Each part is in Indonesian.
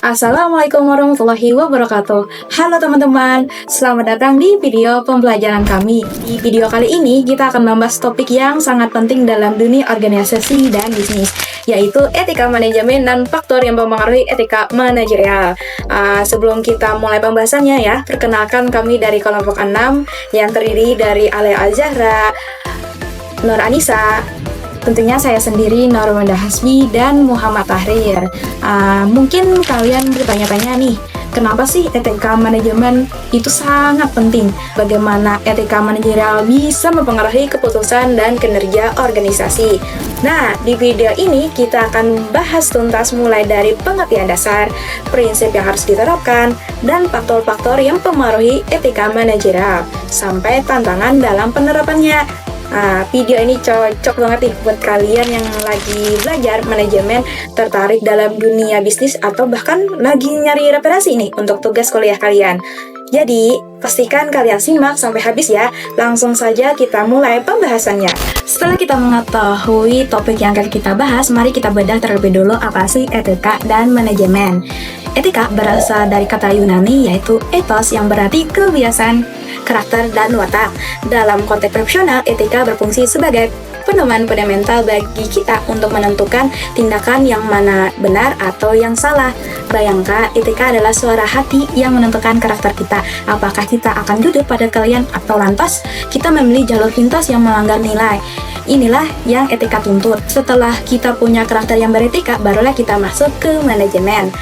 Assalamualaikum warahmatullahi wabarakatuh. Halo teman-teman, selamat datang di video pembelajaran kami. Di video kali ini kita akan membahas topik yang sangat penting dalam dunia organisasi dan bisnis, yaitu etika manajemen dan faktor yang mempengaruhi etika manajerial. Sebelum kita mulai pembahasannya ya, perkenalkan kami dari kelompok 6 yang terdiri dari Alea Al-Zahra, Nur Anissa, tentunya saya sendiri, Norwanda Hasbi, dan Muhammad Tahrir. Mungkin kalian bertanya-tanya nih, kenapa sih etika manajemen itu sangat penting? Bagaimana etika manajerial bisa mempengaruhi keputusan dan kinerja organisasi? Nah, di video ini kita akan bahas tuntas mulai dari pengertian dasar, prinsip yang harus diterapkan, dan faktor-faktor yang mempengaruhi etika manajerial, sampai tantangan dalam penerapannya. Video ini cocok banget nih buat kalian yang lagi belajar manajemen, tertarik dalam dunia bisnis, atau bahkan lagi nyari referensi nih untuk tugas kuliah kalian. Jadi, pastikan kalian simak sampai habis ya. Langsung saja kita mulai pembahasannya. Setelah kita mengetahui topik yang akan kita bahas, mari kita bedah terlebih dulu apa sih etika dan manajemen. Etika berasal dari kata Yunani yaitu ethos yang berarti kebiasaan, karakter, dan watak. Dalam konteks profesional, etika berfungsi sebagai pedoman fundamental bagi kita untuk menentukan tindakan yang mana benar atau yang salah. Bayangkan, etika adalah suara hati yang menentukan karakter kita. Apakah kita akan duduk pada kalian atau lantas kita memilih jalur pintas yang melanggar nilai. Inilah yang etika tuntut. Setelah kita punya karakter yang beretika, barulah kita masuk ke manajemen.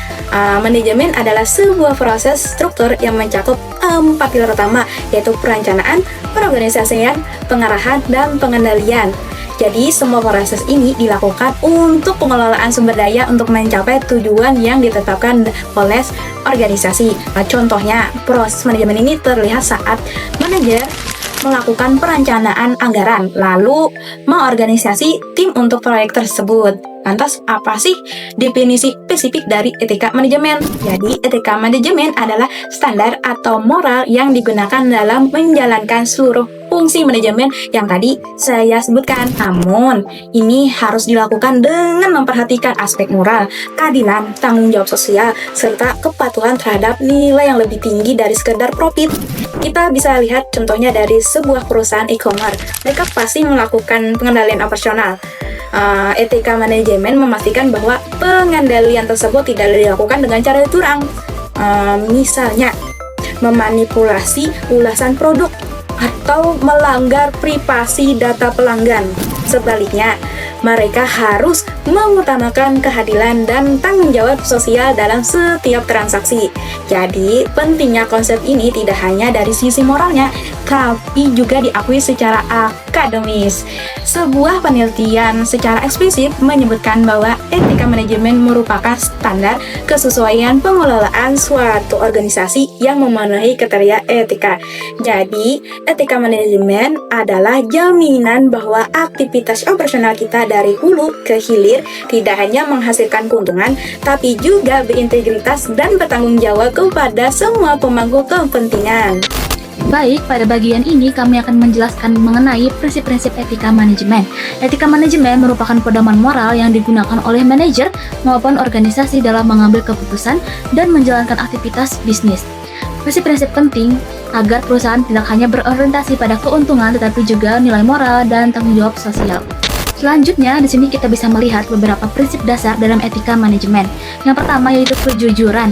Manajemen adalah sebuah proses struktur yang mencakup 4 pilar utama, yaitu perencanaan, perorganisasian, pengarahan, dan pengendalian. Jadi, semua proses ini dilakukan untuk pengelolaan sumber daya untuk mencapai tujuan yang ditetapkan oleh organisasi. Contohnya, proses manajemen ini terlihat saat manajer melakukan perencanaan anggaran, lalu mengorganisasi tim untuk proyek tersebut. Lantas, apa sih definisi spesifik dari etika manajemen? Jadi, etika manajemen adalah standar atau moral yang digunakan dalam menjalankan seluruh fungsi manajemen yang tadi saya sebutkan. Namun, ini harus dilakukan dengan memperhatikan aspek moral, keadilan, tanggung jawab sosial, serta kepatuhan terhadap nilai yang lebih tinggi dari sekedar profit. Kita bisa lihat contohnya dari sebuah perusahaan e-commerce. Mereka pasti melakukan pengendalian operasional. Etika manajemen memastikan bahwa pengendalian tersebut tidak dilakukan dengan cara curang. Misalnya, memanipulasi ulasan produk atau melanggar privasi data pelanggan. Sebaliknya, mereka harus mengutamakan keadilan dan tanggung jawab sosial dalam setiap transaksi. Jadi, pentingnya konsep ini tidak hanya dari sisi moralnya, tapi juga diakui secara akademis. Sebuah penelitian secara eksplisit menyebutkan bahwa etika manajemen merupakan standar kesesuaian pengelolaan suatu organisasi yang memenuhi kriteria etika. Jadi, etika manajemen adalah jaminan bahwa aktivitas operasional kita dari hulu ke hilir tidak hanya menghasilkan keuntungan, tapi juga berintegritas dan bertanggung jawab kepada semua pemangku kepentingan. Baik, pada bagian ini kami akan menjelaskan mengenai prinsip-prinsip etika manajemen. Etika manajemen merupakan pedoman moral yang digunakan oleh manajer maupun organisasi dalam mengambil keputusan dan menjalankan aktivitas bisnis. Prinsip-prinsip penting agar perusahaan tidak hanya berorientasi pada keuntungan tetapi juga nilai moral dan tanggung jawab sosial. Selanjutnya, di sini kita bisa melihat beberapa prinsip dasar dalam etika manajemen. Yang pertama yaitu kejujuran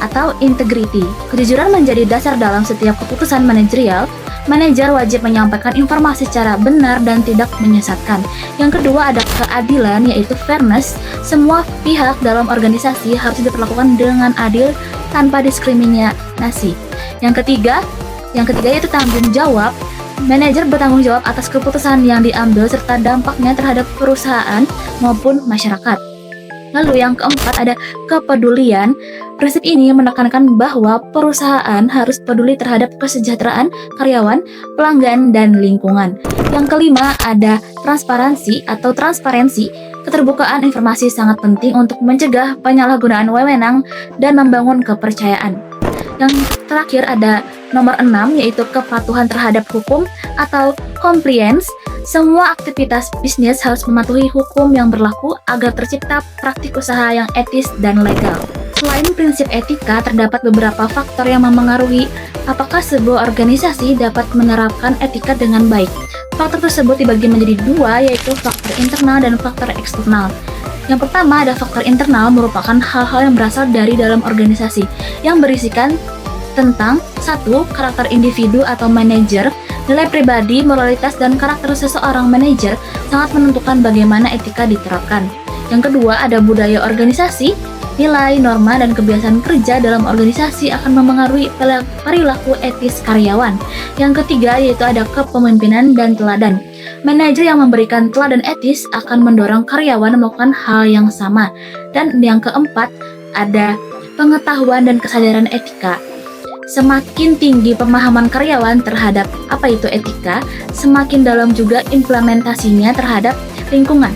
atau integrity. Kejujuran menjadi dasar dalam setiap keputusan manajerial. Manajer wajib menyampaikan informasi secara benar dan tidak menyesatkan. Yang kedua ada keadilan yaitu fairness. Semua pihak dalam organisasi harus diperlakukan dengan adil tanpa diskriminasi. Yang ketiga yaitu tanggung jawab. Manajer bertanggung jawab atas keputusan yang diambil serta dampaknya terhadap perusahaan maupun masyarakat. Lalu yang keempat ada kepedulian. Prinsip ini menekankan bahwa perusahaan harus peduli terhadap kesejahteraan karyawan, pelanggan, dan lingkungan. Yang kelima ada transparansi atau transparensi. Keterbukaan informasi sangat penting untuk mencegah penyalahgunaan wewenang dan membangun kepercayaan. Yang terakhir ada nomor 6 yaitu kepatuhan terhadap hukum atau compliance. Semua aktivitas bisnis harus mematuhi hukum yang berlaku agar tercipta praktik usaha yang etis dan legal. Selain prinsip etika, terdapat beberapa faktor yang memengaruhi apakah sebuah organisasi dapat menerapkan etika dengan baik. Faktor tersebut dibagi menjadi dua, yaitu faktor internal dan faktor eksternal. Yang pertama ada faktor internal, merupakan hal-hal yang berasal dari dalam organisasi, yang berisikan tentang 1. Karakter individu atau manajer. Nilai pribadi, moralitas, dan karakter seseorang manajer sangat menentukan bagaimana etika diterapkan. Yang kedua ada budaya organisasi. Nilai, norma, dan kebiasaan kerja dalam organisasi akan memengaruhi perilaku etis karyawan. Yang ketiga yaitu ada kepemimpinan dan teladan. Manajer yang memberikan teladan etis akan mendorong karyawan melakukan hal yang sama. Dan yang keempat ada pengetahuan dan kesadaran etika. Semakin tinggi pemahaman karyawan terhadap apa itu etika, semakin dalam juga implementasinya terhadap lingkungan.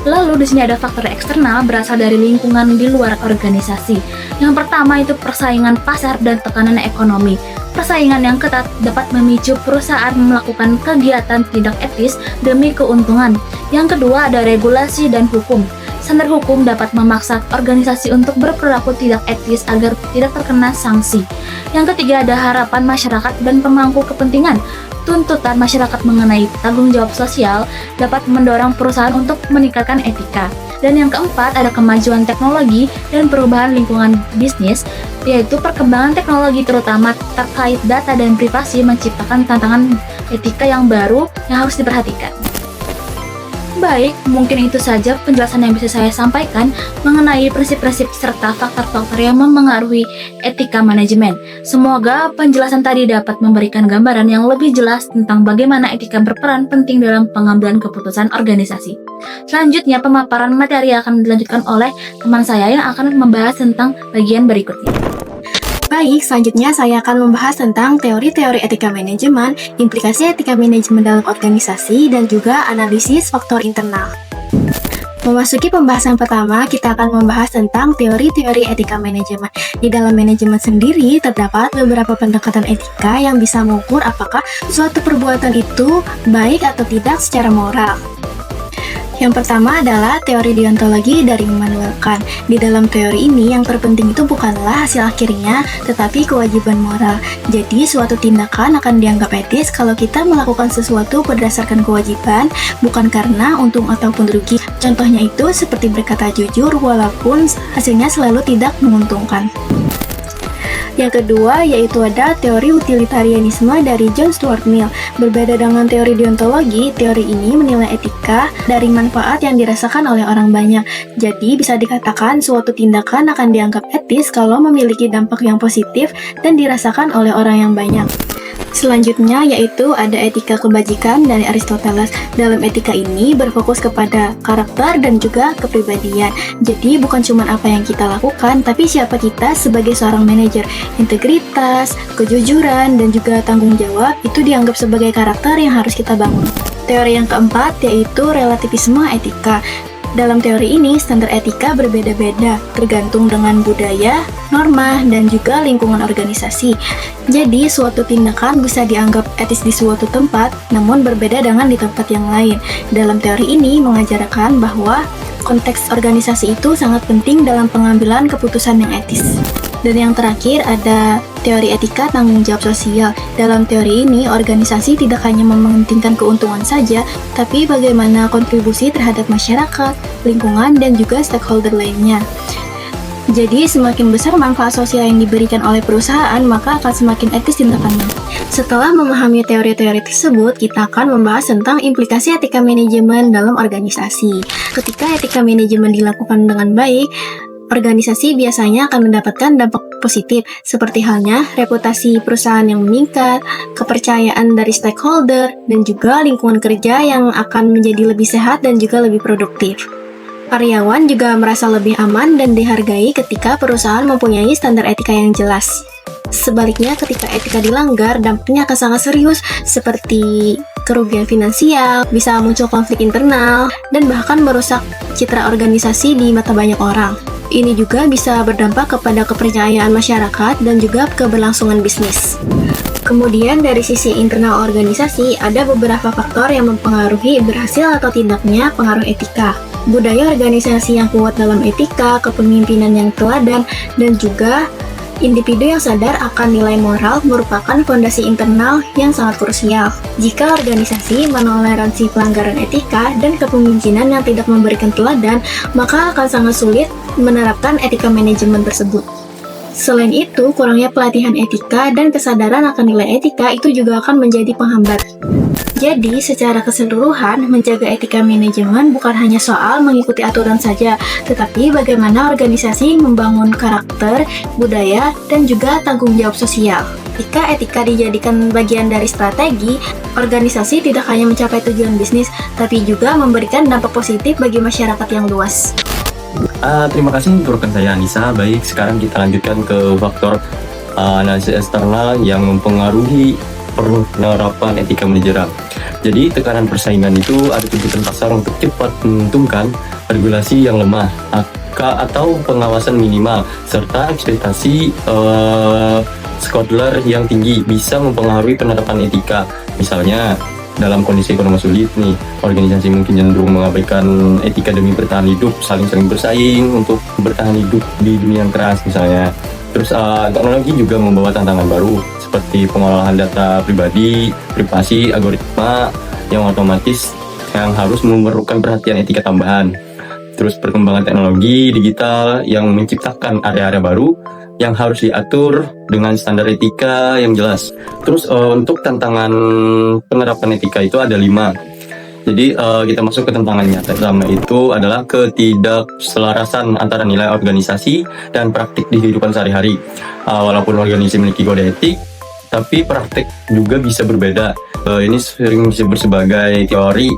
Lalu di sini ada faktor eksternal berasal dari lingkungan di luar organisasi. Yang pertama itu persaingan pasar dan tekanan ekonomi. Persaingan yang ketat dapat memicu perusahaan melakukan kegiatan tidak etis demi keuntungan. Yang kedua ada regulasi dan hukum. Standar hukum dapat memaksa organisasi untuk berperilaku tidak etis agar tidak terkena sanksi. Yang ketiga ada harapan masyarakat dan pemangku kepentingan. Tuntutan masyarakat mengenai tanggung jawab sosial dapat mendorong perusahaan untuk meningkatkan etika. Dan yang keempat ada kemajuan teknologi dan perubahan lingkungan bisnis, yaitu perkembangan teknologi terutama terkait data dan privasi menciptakan tantangan etika yang baru yang harus diperhatikan. Baik, mungkin itu saja penjelasan yang bisa saya sampaikan mengenai prinsip-prinsip serta faktor-faktor yang memengaruhi etika manajemen. Semoga penjelasan tadi dapat memberikan gambaran yang lebih jelas tentang bagaimana etika berperan penting dalam pengambilan keputusan organisasi. Selanjutnya, pemaparan materi akan dilanjutkan oleh teman saya yang akan membahas tentang bagian berikutnya. Baik, selanjutnya saya akan membahas tentang teori-teori etika manajemen, implikasi etika manajemen dalam organisasi, dan juga analisis faktor internal. Memasuki pembahasan pertama, kita akan membahas tentang teori-teori etika manajemen. Di dalam manajemen sendiri, terdapat beberapa pendekatan etika yang bisa mengukur apakah suatu perbuatan itu baik atau tidak secara moral. Yang pertama adalah teori deontologi dari Immanuel Kant. Di dalam teori ini, yang terpenting itu bukanlah hasil akhirnya, tetapi kewajiban moral. Jadi, suatu tindakan akan dianggap etis kalau kita melakukan sesuatu berdasarkan kewajiban, bukan karena untung ataupun rugi. Contohnya itu seperti berkata jujur walaupun hasilnya selalu tidak menguntungkan. Yang kedua yaitu ada teori utilitarianisme dari John Stuart Mill. Berbeda dengan teori deontologi, teori ini menilai etika dari manfaat yang dirasakan oleh orang banyak. Jadi bisa dikatakan suatu tindakan akan dianggap etis kalau memiliki dampak yang positif dan dirasakan oleh orang yang banyak. Selanjutnya yaitu ada etika kebajikan dari Aristoteles. Dalam etika ini berfokus kepada karakter dan juga kepribadian. Jadi bukan cuma apa yang kita lakukan, tapi siapa kita sebagai seorang manajer. Integritas, kejujuran, dan juga tanggung jawab itu dianggap sebagai karakter yang harus kita bangun. Teori yang keempat yaitu relativisme etika. Dalam teori ini, standar etika berbeda-beda, tergantung dengan budaya, norma, dan juga lingkungan organisasi. Jadi, suatu tindakan bisa dianggap etis di suatu tempat, namun berbeda dengan di tempat yang lain. Dalam teori ini mengajarkan bahwa konteks organisasi itu sangat penting dalam pengambilan keputusan yang etis. Dan yang terakhir ada teori etika tanggung jawab sosial. Dalam teori ini, organisasi tidak hanya mementingkan keuntungan saja, tapi bagaimana kontribusi terhadap masyarakat, lingkungan, dan juga stakeholder lainnya. Jadi, semakin besar manfaat sosial yang diberikan oleh perusahaan, maka akan semakin etis tindakannya. Setelah memahami teori-teori tersebut, kita akan membahas tentang implikasi etika manajemen dalam organisasi. Ketika etika manajemen dilakukan dengan baik, organisasi biasanya akan mendapatkan dampak positif, seperti halnya reputasi perusahaan yang meningkat, kepercayaan dari stakeholder, dan juga lingkungan kerja yang akan menjadi lebih sehat dan juga lebih produktif. Karyawan juga merasa lebih aman dan dihargai ketika perusahaan mempunyai standar etika yang jelas. Sebaliknya, ketika etika dilanggar, dampaknya akan sangat serius, seperti kerugian finansial, bisa muncul konflik internal, dan bahkan merusak citra organisasi di mata banyak orang. Ini juga bisa berdampak kepada kepercayaan masyarakat dan juga keberlangsungan bisnis. Kemudian dari sisi internal organisasi, ada beberapa faktor yang mempengaruhi berhasil atau tidaknya pengaruh etika. budaya organisasi yang kuat dalam etika, kepemimpinan yang teladan, dan juga individu yang sadar akan nilai moral merupakan fondasi internal yang sangat krusial. Jika organisasi menoleransi pelanggaran etika dan kepemimpinan yang tidak memberikan teladan, maka akan sangat sulit menerapkan etika manajemen tersebut. Selain itu, kurangnya pelatihan etika dan kesadaran akan nilai etika itu juga akan menjadi penghambat. Jadi, secara keseluruhan, menjaga etika manajemen bukan hanya soal mengikuti aturan saja, tetapi bagaimana organisasi membangun karakter, budaya, dan juga tanggung jawab sosial. Jika etika dijadikan bagian dari strategi, organisasi tidak hanya mencapai tujuan bisnis, tapi juga memberikan dampak positif bagi masyarakat yang luas. Terima kasih untuk rekan saya Anissa. Baik, sekarang kita lanjutkan ke faktor analisis eksternal yang mempengaruhi penerapan etika manajerial. Jadi tekanan persaingan itu ada tuntutan pasar untuk cepat menentukan regulasi yang lemah atau pengawasan minimal, serta ekspektasi stakeholder yang tinggi bisa mempengaruhi penerapan etika. Misalnya dalam kondisi ekonomi sulit nih, organisasi mungkin cenderung mengabaikan etika demi bertahan hidup, saling bersaing untuk bertahan hidup di dunia yang keras misalnya. Terus teknologi juga membawa tantangan baru seperti pengolahan data pribadi, privasi, algoritma yang otomatis yang harus memerlukan perhatian etika tambahan. Terus perkembangan teknologi digital yang menciptakan area-area baru yang harus diatur dengan standar etika yang jelas. Terus untuk tantangan penerapan etika itu ada 5. Jadi kita masuk ke tantangannya. Pertama itu adalah ketidakselarasan antara nilai organisasi dan praktik di kehidupan sehari-hari. Walaupun organisasi memiliki kode etik, tapi praktik juga bisa berbeda. Ini sering disebut sebagai teori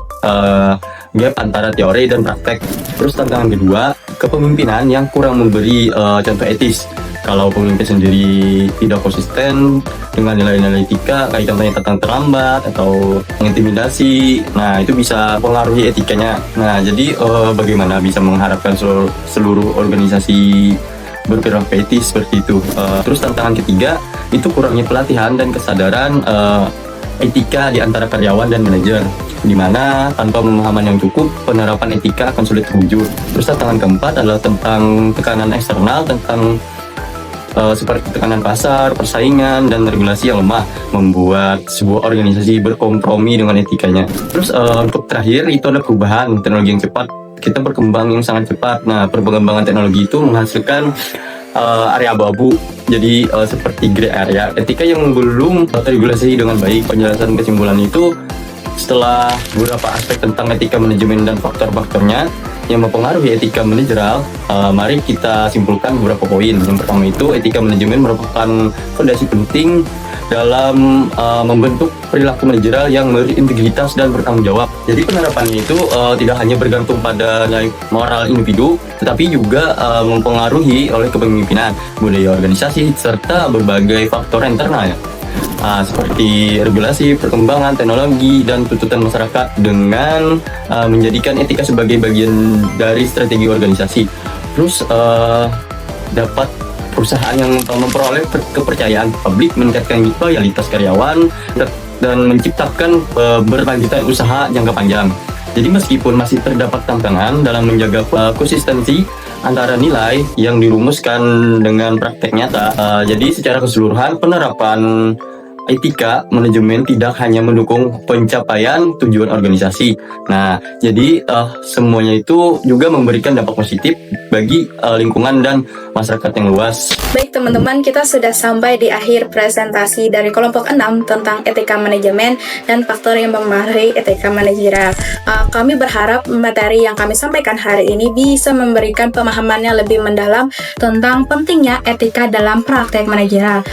gap antara teori dan praktek. Terus tantangan kedua, kepemimpinan yang kurang memberi contoh etis. Kalau pemimpin sendiri tidak konsisten dengan nilai-nilai etika, kayak contohnya tentang terlambat atau mengintimidasi, nah itu bisa pengaruhi etikanya. Nah jadi bagaimana bisa mengharapkan seluruh organisasi berperilaku etis seperti itu. Terus tantangan ketiga, itu kurangnya pelatihan dan kesadaran etika di antara karyawan dan manajer, di mana tanpa pemahaman yang cukup, penerapan etika akan sulit terwujud. Terus tantangan keempat adalah tentang tekanan eksternal, tentang seperti tekanan pasar, persaingan, dan regulasi yang lemah, membuat sebuah organisasi berkompromi dengan etikanya. Terus untuk terakhir, itu ada perubahan teknologi yang cepat. Kita berkembang yang sangat cepat. Nah, perkembangan teknologi itu menghasilkan area abu-abu. Jadi seperti gray area. Etika yang belum terregulasi dengan baik. Penjelasan kesimpulan itu setelah beberapa aspek tentang etika manajemen dan faktor-faktornya yang mempengaruhi etika manajerial, mari kita simpulkan beberapa poin. Yang pertama itu, etika manajemen merupakan fondasi penting dalam membentuk perilaku manajerial yang berintegritas dan bertanggung jawab. Jadi penerapannya itu tidak hanya bergantung pada nilai moral individu, tetapi juga mempengaruhi oleh kepemimpinan, budaya organisasi, serta berbagai faktor internal ya. Seperti regulasi, perkembangan teknologi, dan tuntutan masyarakat dengan menjadikan etika sebagai bagian dari strategi organisasi. Terus dapat perusahaan yang memperoleh kepercayaan publik, meningkatkan loyalitas karyawan, dan menciptakan berlanjutan usaha jangka panjang. Jadi meskipun masih terdapat tantangan dalam menjaga konsistensi antara nilai yang dirumuskan dengan praktek nyata, jadi secara keseluruhan penerapan etika manajemen tidak hanya mendukung pencapaian tujuan organisasi. Nah, jadi semuanya itu juga memberikan dampak positif bagi lingkungan dan masyarakat yang luas. Baik teman-teman, kita sudah sampai di akhir presentasi dari kelompok 6 tentang etika manajemen dan faktor yang mempengaruhi etika manajerial. Kami berharap materi yang kami sampaikan hari ini bisa memberikan pemahamannya lebih mendalam tentang pentingnya etika dalam praktek manajerial,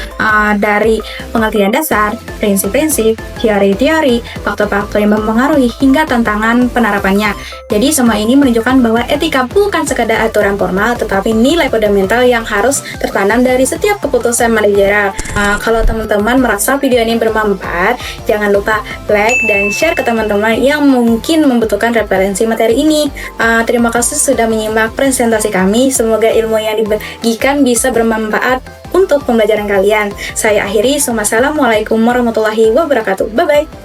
dari pengertian dasar, prinsip-prinsip, teori-teori, faktor-faktor yang mempengaruhi hingga tantangan penerapannya. Jadi semua ini menunjukkan bahwa etika bukan sekadar aturan formal, tetapi nilai fundamental yang harus tertanam dari setiap keputusan manajerial. Kalau teman-teman merasa video ini bermanfaat, jangan lupa like dan share ke teman-teman yang mungkin membutuhkan referensi materi ini. Terima kasih sudah menyimak presentasi kami. Semoga ilmu yang dibagikan bisa bermanfaat untuk pembelajaran kalian. Saya akhiri. Wassalamualaikum warahmatullahi wabarakatuh. Bye-bye.